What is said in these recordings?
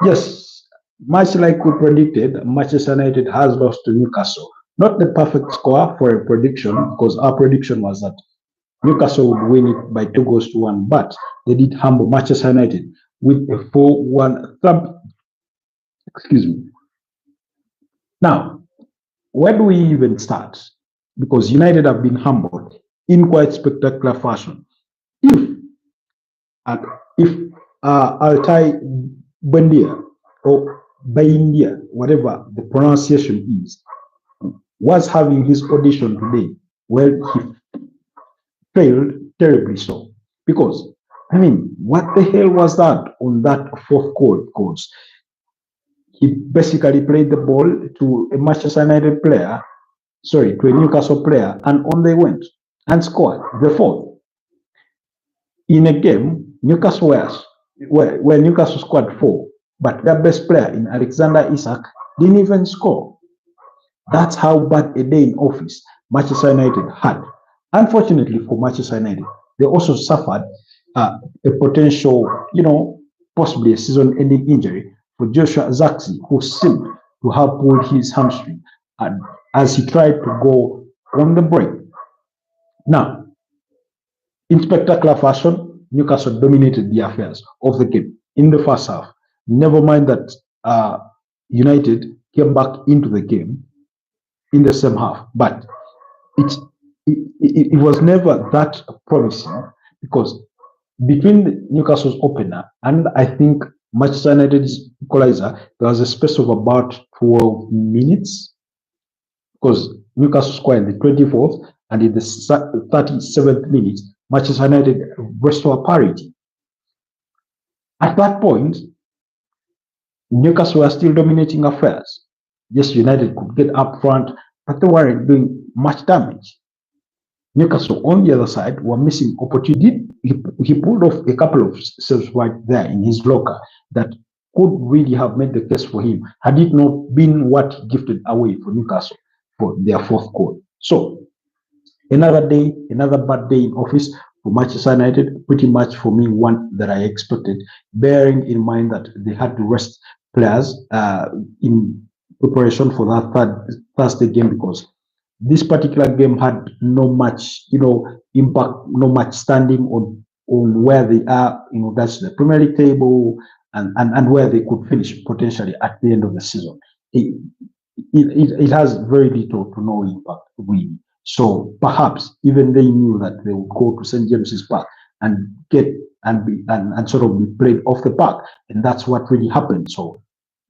Yes, much like we predicted, Manchester United has lost to Newcastle. Not the perfect score for a prediction, because our prediction was that Newcastle would win it by 2 goals to 1, but they did humble Manchester United with a 4-1 thump. Excuse me. Now, where do we even start? Because United have been humbled in quite spectacular fashion. If uh, if Altay Bayindir or Bayindir, whatever the pronunciation is, was having his audition today, well, he failed terribly so. Because, I mean, what the hell was that on that fourth goal? Because he basically played the ball to a Manchester United player, sorry, to a Newcastle player, and on they went and scored the fourth. In a game, Newcastle where Newcastle scored four, but their best player in Alexander Isak didn't even score. That's how bad a day in office Manchester United had. Unfortunately for Manchester United, they also suffered a potential, possibly a season-ending injury for Joshua Zirkzee, who seemed to have pulled his hamstring and as he tried to go on the break. Now, in spectacular fashion, Newcastle dominated the affairs of the game in the first half. Never mind that United came back into the game in the same half, but it, it was never that promising because between Newcastle's opener and I think Manchester United's equalizer, there was a space of about 12 minutes because Newcastle scored in the 24th and in the 37th minute, Manchester United restored parity. At that point, Newcastle were still dominating affairs. Yes, United could get up front, but they weren't doing much damage. Newcastle on the other side were missing opportunity. He pulled off a couple of saves right there in his locker that could really have made the case for him had it not been what he gifted away for Newcastle for their fourth goal. So another day, another bad day in office for Manchester United, pretty much for me one that I expected, bearing in mind that they had to rest players in preparation for that Thursday game because this particular game had no much, impact, no much standing on where they are in regards to the Premier League table and where they could finish potentially at the end of the season. It has very little to no impact, really. So perhaps even they knew that they would go to St. James's Park and get and sort of be played off the park, and that's what really happened. So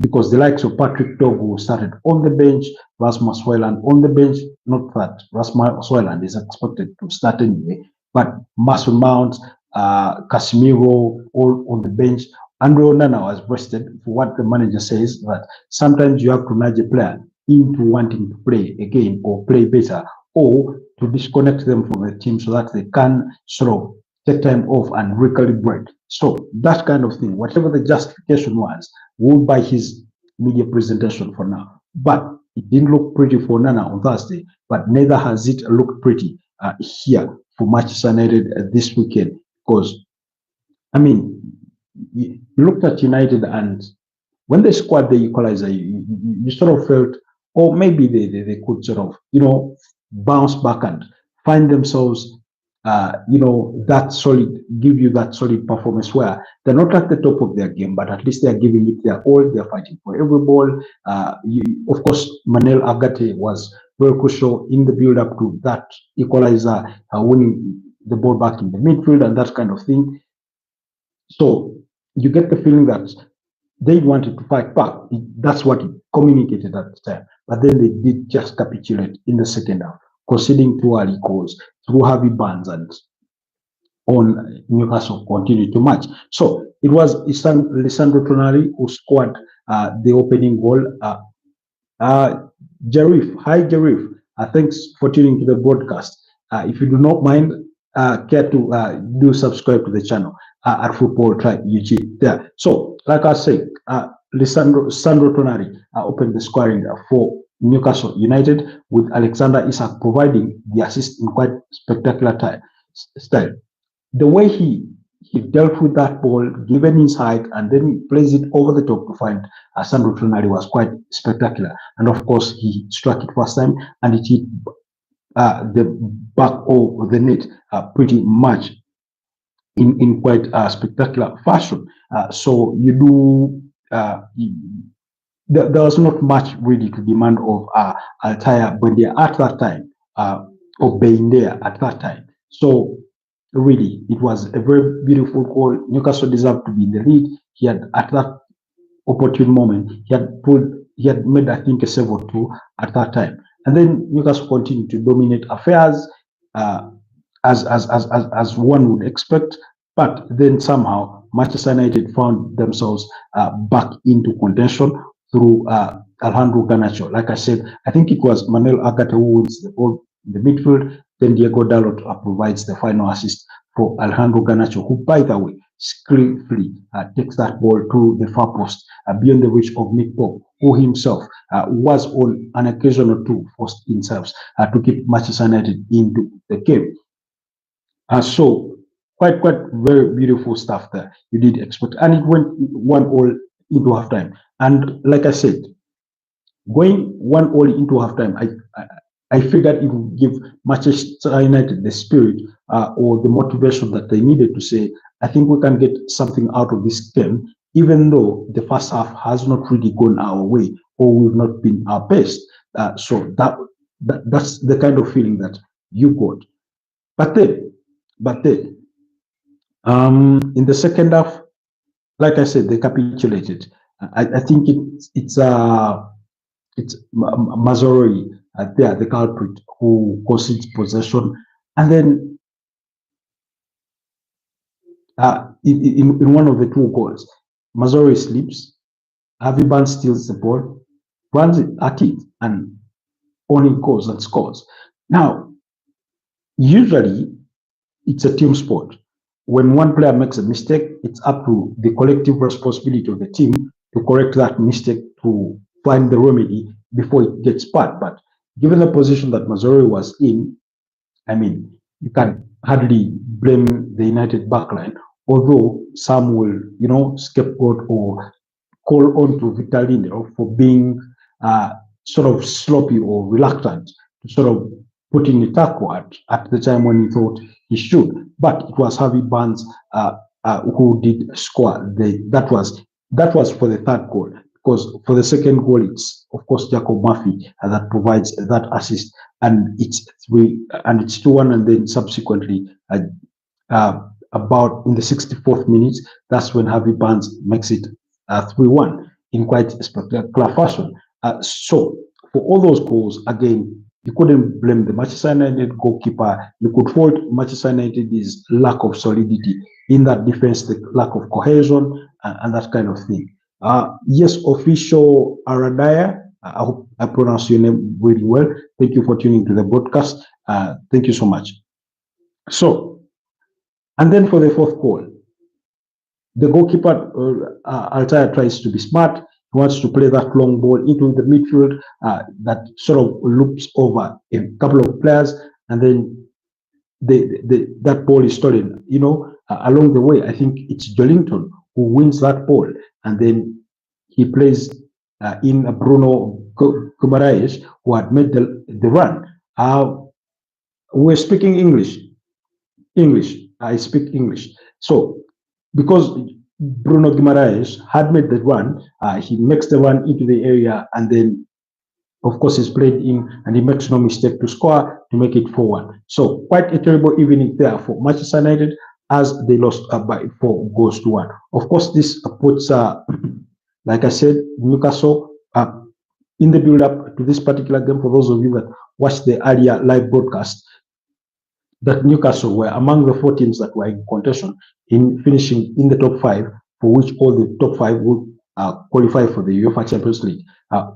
because the likes of Patrick Dogu started on the bench, Rasmus Højlund on the bench, not that Rasmus Højlund is expected to start anyway, but Mason Mount, Casemiro all on the bench. Andre Onana was rested for what the manager says that sometimes you have to nudge a player into wanting to play again or play better or to disconnect them from the team so that they can sort of take time off and recalibrate. So that kind of thing, whatever the justification was, will buy his media presentation for now. But it didn't look pretty for Nana on Thursday, but neither has it looked pretty here for Manchester United this weekend. Because, I mean, you looked at United and when they scored the equalizer, you sort of felt, oh, maybe they could sort of, bounce back and find themselves, that solid, give you that solid performance where they're not at the top of their game, but at least they're giving it their all. They're fighting for every ball. Of course, Manel Agate was very crucial in the build-up to that equalizer, winning the ball back in the midfield and that kind of thing. So you get the feeling that they wanted to fight back. That's what it communicated at the time. But then they did just capitulate in the second half, conceding 2 early goals through heavy bans and on Newcastle continued to match. So it was Lisandro Tonali who scored the opening goal. Jarif, hi Jarif, thanks for tuning to the broadcast. If you do not mind, care to do subscribe to the channel at Footballtribeug YouTube there. So, like I said, Sandro Tonali opened the scoring for Newcastle United with Alexander Isak providing the assist in quite spectacular style. The way he he dealt with that ball, given his height, and then plays it over the top to find Sandro Tonali was quite spectacular. And of course, he struck it first time and it hit the back of the net pretty much in quite a spectacular fashion. So you do, there was not much really to demand of Altay Bayindir at that time, of Bayindir at that time. So really, it was a very beautiful goal. Newcastle deserved to be in the lead. He had, at that opportune moment, he had made, I think, a save or two at that time. And then Newcastle continued to dominate affairs as one would expect. But then somehow Manchester United found themselves back into contention through Alejandro Garnacho. Like I said, I think it was Manuel Agate who wins the ball in the midfield. Then Diego Dalot provides the final assist for Alejandro Garnacho, who, by the way, skillfully takes that ball to the far post beyond the reach of Nick Pope, who himself was on an occasion or two forced himself to keep Manchester United into the game. So quite very beautiful stuff there. You did expect, and it went 1-1 into halftime. And like I said, going 1-1 into halftime, I figured it would give Manchester United the spirit or the motivation that they needed to say, I think we can get something out of this game, even though the first half has not really gone our way or we've not been our best. So that's the kind of feeling that you got. But then, in the second half, like I said, they capitulated. I think it's Mazzarri there, the culprit, who concedes possession, and then in one of the two goals, Mazzarri slips, Harvey Barnes steals the ball, runs it at it, and on it goes and scores. Now, usually it's a team sport. When one player makes a mistake, it's up to the collective responsibility of the team to correct that mistake, to find the remedy before it gets bad. But given the position that Mazzarri was in, I mean, you can hardly blame the United backline, although some will, scapegoat or call on to Victor Lindelof for being sort of sloppy or reluctant to sort of put in the tackle at the time when he thought he should. But it was Harvey Barnes who did score. That was for the third goal, because for the second goal, it's of course Jacob Murphy that provides that assist, and it's 2-1, and then subsequently about in the 64th minute, that's when Harvey Barnes makes it 3-1 in quite a spectacular fashion. So for all those goals, again, you couldn't blame the Manchester United goalkeeper. You could fault Manchester United's lack of solidity in that defense, the lack of cohesion, and that kind of thing. Yes, official Aradaya, I hope I pronounced your name really well. Thank you for tuning to the broadcast. Thank you so much. So, and then for the fourth goal, the goalkeeper, Altay, tries to be smart. He wants to play that long ball into the midfield that sort of loops over a couple of players, and then that ball is stolen. Along the way, I think it's Jolinton who wins that ball, and then he plays in Bruno Guimaraes, who had made the run. We're speaking English. I speak English. So, because Bruno Guimaraes had made the run, he makes the run into the area, and then, of course, he's played in, and he makes no mistake to score to make it 4-1. So, quite a terrible evening there for Manchester United, as they lost by 4-1. Of course, this puts, like I said, Newcastle in the build-up to this particular game. For those of you that watched the earlier live broadcast, that Newcastle were among the 4 teams that were in contention in finishing in the top 5, for which all the top 5 would qualify for the UEFA Champions League.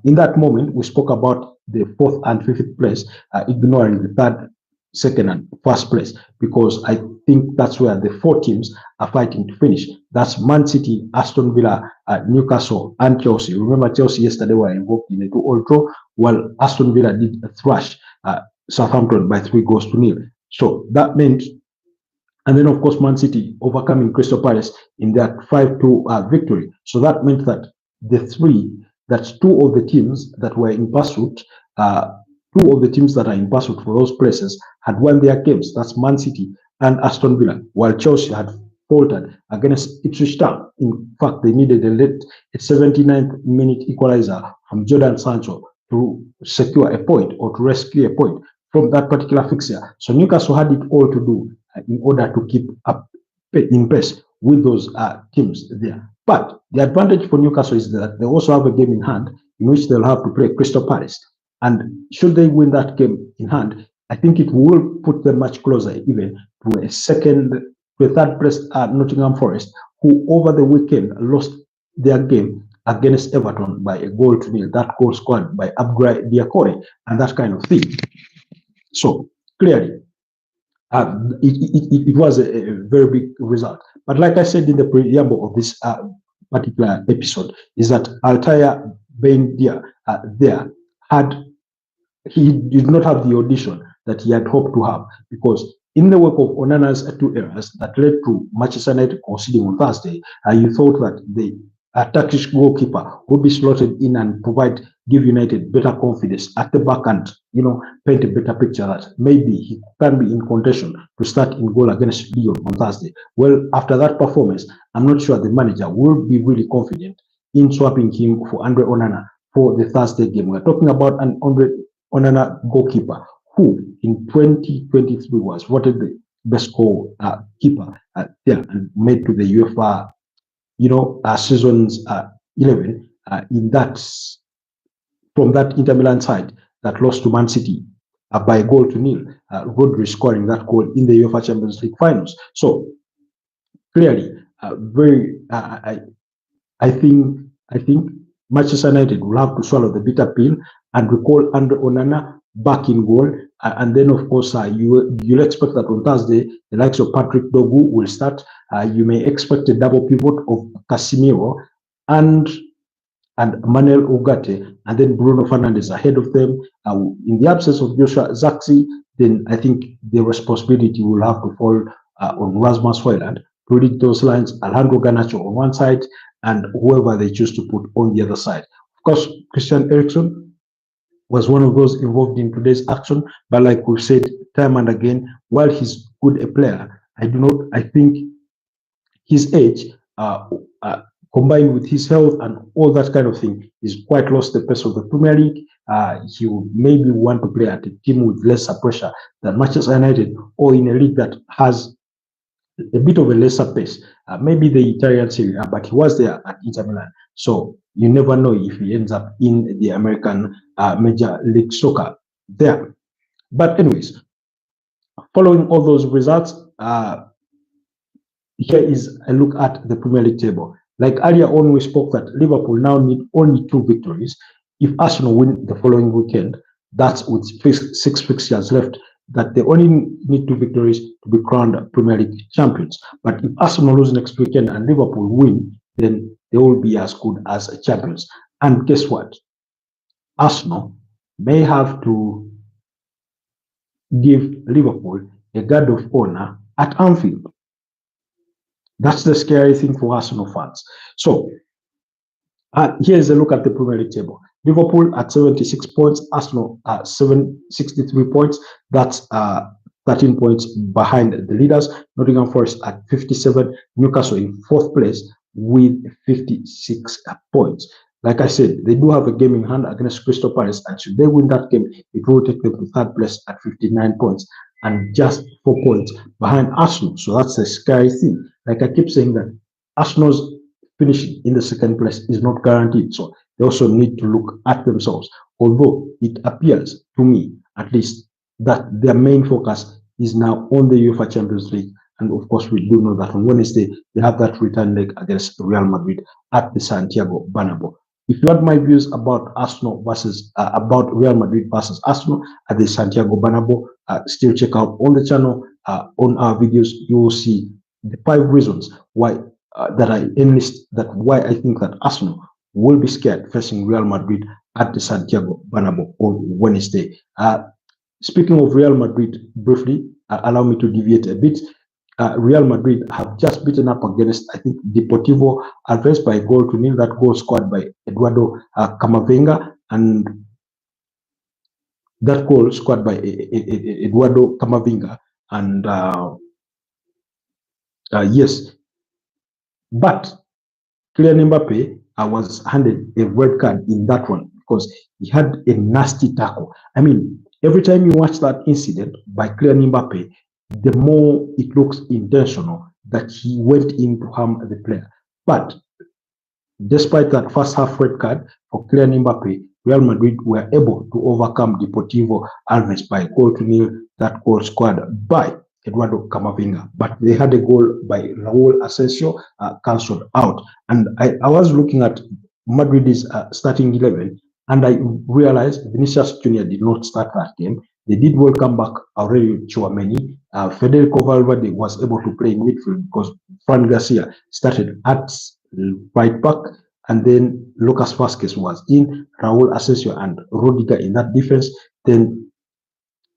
In that moment, we spoke about the 4th and 5th place, ignoring the 3rd, 2nd, and 1st place, because I think that's where the 4 teams are fighting to finish. That's Man City, Aston Villa, Newcastle, and Chelsea. Remember, Chelsea yesterday were involved in a 2-2 draw, while Aston Villa did thrash Southampton by 3-0. So that meant And then, of course, Man City overcoming Crystal Palace in that 5-2 victory. So that meant that two of the teams that were in pursuit, two of the teams that are in pursuit for those places had won their games. That's Man City and Aston Villa, while Chelsea had faltered against Ipswich Town. In fact, they needed a 79th minute equalizer from Jordan Sancho to secure a point or to rescue a point from that particular fixture. So Newcastle had it all to do in order to keep up in pace with those teams there. But the advantage for Newcastle is that they also have a game in hand in which they'll have to play Crystal Palace. And should they win that game in hand, I think it will put them much closer even to a third place Nottingham Forest, who over the weekend lost their game against Everton by a goal to nil. That goal scored by Abdullah Diakore and that kind of thing. So clearly, it was a very big result. But like I said in the preamble of this particular episode, is that Altay Bayindir he did not have the audition that he had hoped to have, because in the wake of Onana's two errors that led to Manchester United conceding on Thursday, you thought that the Turkish goalkeeper would be slotted in and give United better confidence at the back and, paint a better picture that maybe he can be in contention to start in goal against Lyon on Thursday. Well, after that performance, I'm not sure the manager will be really confident in swapping him for Andre Onana for the Thursday game. We're talking about an Andre Onana goalkeeper who in 2023 was voted the best goalkeeper there and made to the UEFA seasons 11 from that Inter Milan side that lost to Man City by a goal to nil. Rodri scoring that goal in the UEFA Champions League finals. So clearly, I think Manchester United will have to swallow the bitter pill and recall Andre Onana back in goal. And then, of course, you'll expect that on Thursday, the likes of Patrick Dogu will start. You may expect a double pivot of Casemiro and Manuel Ugarte, and then Bruno Fernandes ahead of them. In the absence of Joshua Zirkzee, then I think the responsibility will have to fall on Rasmus Højlund to read those lines, Alejandro Garnacho on one side, and whoever they choose to put on the other side. Of course, Christian Eriksen was one of those involved in today's action, but like we've said time and again, while he's good a player, I think his age, combined with his health and all that kind of thing, is quite lost the pace of the Premier League. He would maybe want to play at a team with lesser pressure than Manchester United, or in a league that has a bit of a lesser pace, maybe the Italian Serie A, but he was there at Inter Milan. So you never know if he ends up in the American Major League Soccer there. But anyways, following all those results, here is a look at the Premier League table. Like earlier on, we spoke that Liverpool now need only 2 victories. If Arsenal win the following weekend, that's with 6 fixtures left, that they only need 2 victories to be crowned Premier League champions. But if Arsenal lose next weekend and Liverpool win, then they will be as good as champions. And guess what? Arsenal may have to give Liverpool a guard of honor at Anfield. That's the scary thing for Arsenal fans. So here's a look at the Premier League table. Liverpool at 76 points, Arsenal at 63 points. That's 13 points behind the leaders. Nottingham Forest at 57, Newcastle in 4th place with 56 points. Like I said, they do have a game in hand against Crystal Palace, and should they win that game, it will take them to 3rd place at 59 points and just 4 points behind Arsenal. So that's a scary thing. Like I keep saying that Arsenal's finishing in the 2nd place is not guaranteed. So they also need to look at themselves. Although it appears to me, at least, that their main focus is now on the UEFA Champions League. And of course, we do know that on Wednesday, they have that return leg against Real Madrid at the Santiago Bernabeu. If you want my views about about Real Madrid versus Arsenal at the Santiago Bernabeu, still check out on the channel, on our videos, you will see the 5 reasons why why I think that Arsenal will be scared facing Real Madrid at the Santiago Bernabeu on Wednesday. Speaking of Real Madrid, briefly, allow me to deviate a bit. Real Madrid have just beaten up against, I think, Deportivo Alves by 1-0. That goal scored by Eduardo Camavinga, and that goal scored by Eduardo Camavinga, and yes, but Kylian Mbappe was handed a red card in that one because he had a nasty tackle. I mean, every time you watch that incident by Kylian Mbappe, the more it looks intentional that he went in to harm the player. But despite that first half red card for Kylian Mbappe, Real Madrid were able to overcome Deportivo Alves by 1-0. That goal scored by Eduardo Camavinga, but they had a goal by Raul Asensio cancelled out. And I was looking at Madrid's starting 11, and I realized Vinicius Junior did not start that game. They did welcome back Aurelio Tchouameni. Federico Valverde was able to play in midfield because Fran Garcia started at right back, and then Lucas Vázquez was in, Raul Asensio and Rudiger in that defense. Then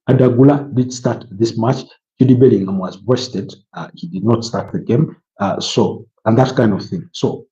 Adagula did start this match. Jude Bellingham was rested. He did not start the game. And that kind of thing. So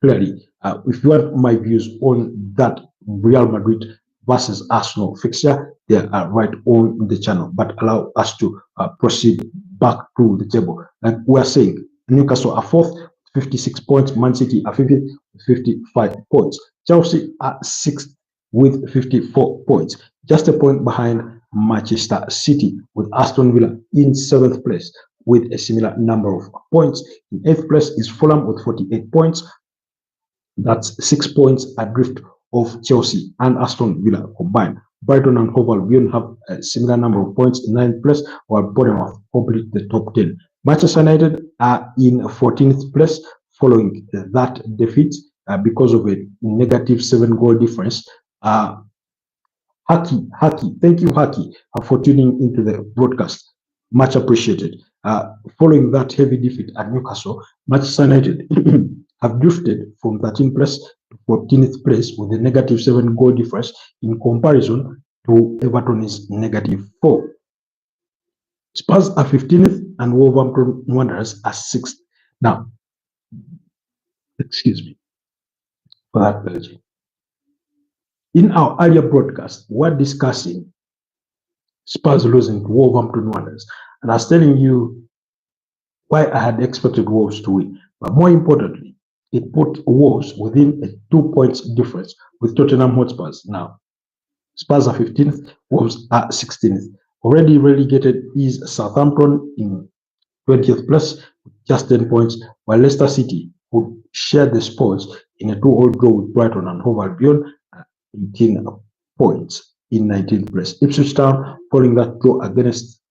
clearly, if you want my views on that Real Madrid versus Arsenal fixture, they are right on the channel. But allow us to proceed back to the table. Like we are saying, Newcastle are fourth, 56 points. Man City are 50th, 55 points. Chelsea are sixth with 54 points. Just a point behind Manchester City, with Aston Villa in 7th place with a similar number of points. In 8th place is Fulham with 48 points. That's 6 points adrift of Chelsea and Aston Villa combined. Brighton and Hove Albion have a similar number of points in 9th place, while Bournemouth complete the top 10. Manchester United are in 14th place following that defeat because of a negative 7-goal difference. Haki, thank you, Haki, for tuning into the broadcast. Much appreciated. Following that heavy defeat at Newcastle, Manchester United have drifted from 13th place to 14th place with a negative 7-goal difference in comparison to Everton's negative 4. Spurs are 15th and Wolverhampton Wanderers are 6th. Now, excuse me for that allergy. In our earlier broadcast, we're discussing Spurs losing to Wolverhampton Wanderers, and I was telling you why I had expected Wolves to win. But more importantly, it put Wolves within a 2 points difference with Tottenham Hotspurs. Now, Spurs are 15th, Wolves are 16th. Already relegated is Southampton in 20th place with just 10 points, while Leicester City would share the spoils in a 2-2 draw with Brighton and Hove Albion, 18 points in 19th place. Ipswich Town, following that draw against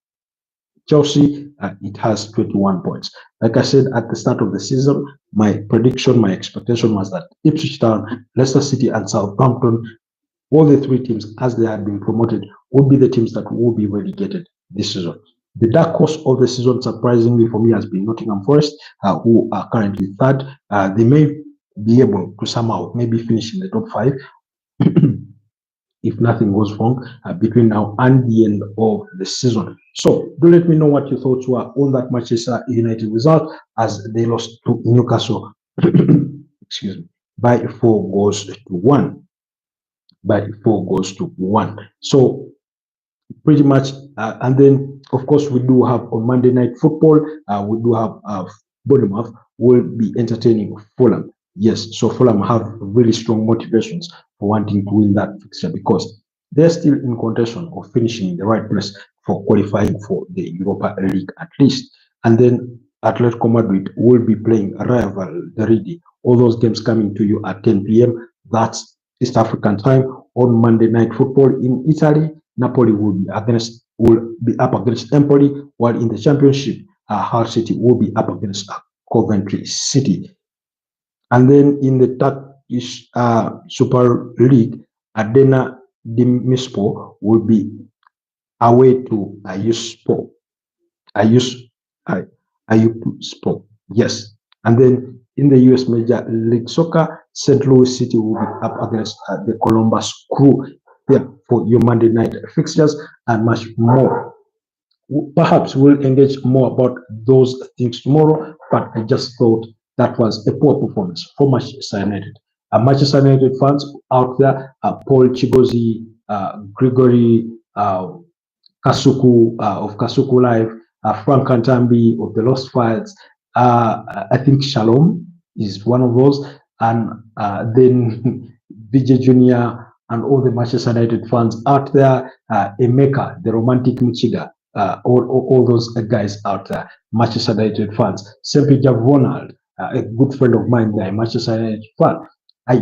Chelsea, it has 21 points. Like I said at the start of the season, my prediction, my expectation was that Ipswich Town, Leicester City, and Southampton, all the 3 teams, as they had been promoted, would be the teams that will be relegated this season. The dark horse of the season, surprisingly for me, has been Nottingham Forest, who are currently 3rd. They may be able to somehow maybe finish in the top 5 if nothing goes wrong between now and the end of the season. So do let me know what your thoughts were on that Manchester United result as they lost to Newcastle excuse me, by 4 goals to 1. So pretty much, and then of course we do have on Monday Night Football, we do have Bournemouth will be entertaining Fulham. Yes, so Fulham have really strong motivations for wanting to win that fixture because they're still in contention of finishing in the right place for qualifying for the Europa League at least. And then Atletico Madrid will be playing rival Derrida. All those games coming to you at 10 p.m. That's East African time on Monday Night Football. In Italy, Napoli will be up against Empoli, while in the Championship, Hull City will be up against Coventry City. And then in the Turkish Super League, Adana Demirspor will be away to Ayuspor. Ayuspor, yes. And then in the US Major League Soccer, St. Louis City will be up against the Columbus Crew. Yeah, for your Monday night fixtures and much more. Perhaps we'll engage more about those things tomorrow, but I just thought that was a poor performance for Manchester United. Manchester United fans out there, Paul Chigozi, Gregory Kasuku of Kasuku Live, Frank Kantambi of the Lost Files. I think Shalom is one of those, and then BJ Junior and all the Manchester United fans out there, Emeka, the romantic Michiga, all those guys out there, Manchester United fans. Simply Ronald, a good friend of mine, there, Manchester United fan. I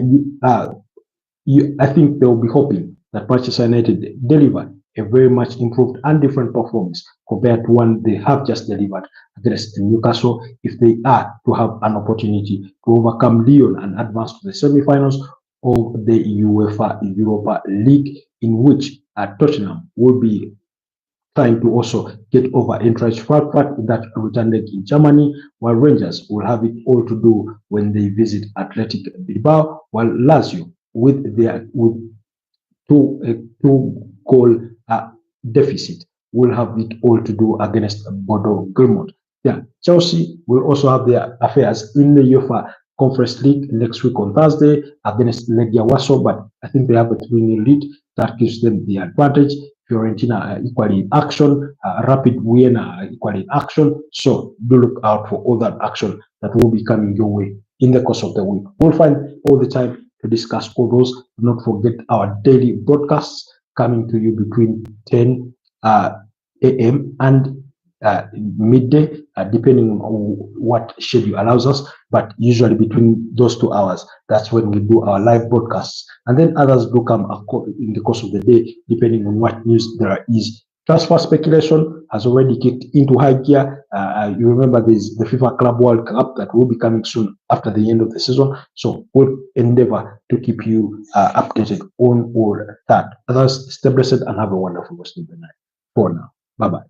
think they'll be hoping that Manchester United deliver a very much improved and different performance compared to one they have just delivered against Newcastle, if they are to have an opportunity to overcome Lyon and advance to the semi-finals of the UEFA Europa League, in which Tottenham will be trying to also get over Eintracht Frankfurt in that return leg in Germany, while Rangers will have it all to do when they visit Athletic Bilbao, while Lazio with two goal deficit will have it all to do against Bordeaux Gilmont. Yeah, Chelsea will also have their affairs in the UEFA Conference League next week on Thursday against Legia Warsaw, but I think they have a 3-0 lead that gives them the advantage. Fiorentina are equally in action, Rapid Vienna are equally in action, so do look out for all that action that will be coming your way in the course of the week. We'll find all the time to discuss all those. Do not forget our daily broadcasts coming to you between 10 a.m. and midday, depending on what schedule allows us, but usually between those 2 hours, that's when we do our live broadcasts. And then others do come in the course of the day, depending on what news there is. Transfer speculation has already kicked into high gear. You remember there's the FIFA Club World Cup that will be coming soon after the end of the season. So we'll endeavor to keep you updated on all that. Others, stay blessed and have a wonderful rest of the night. For now, bye-bye.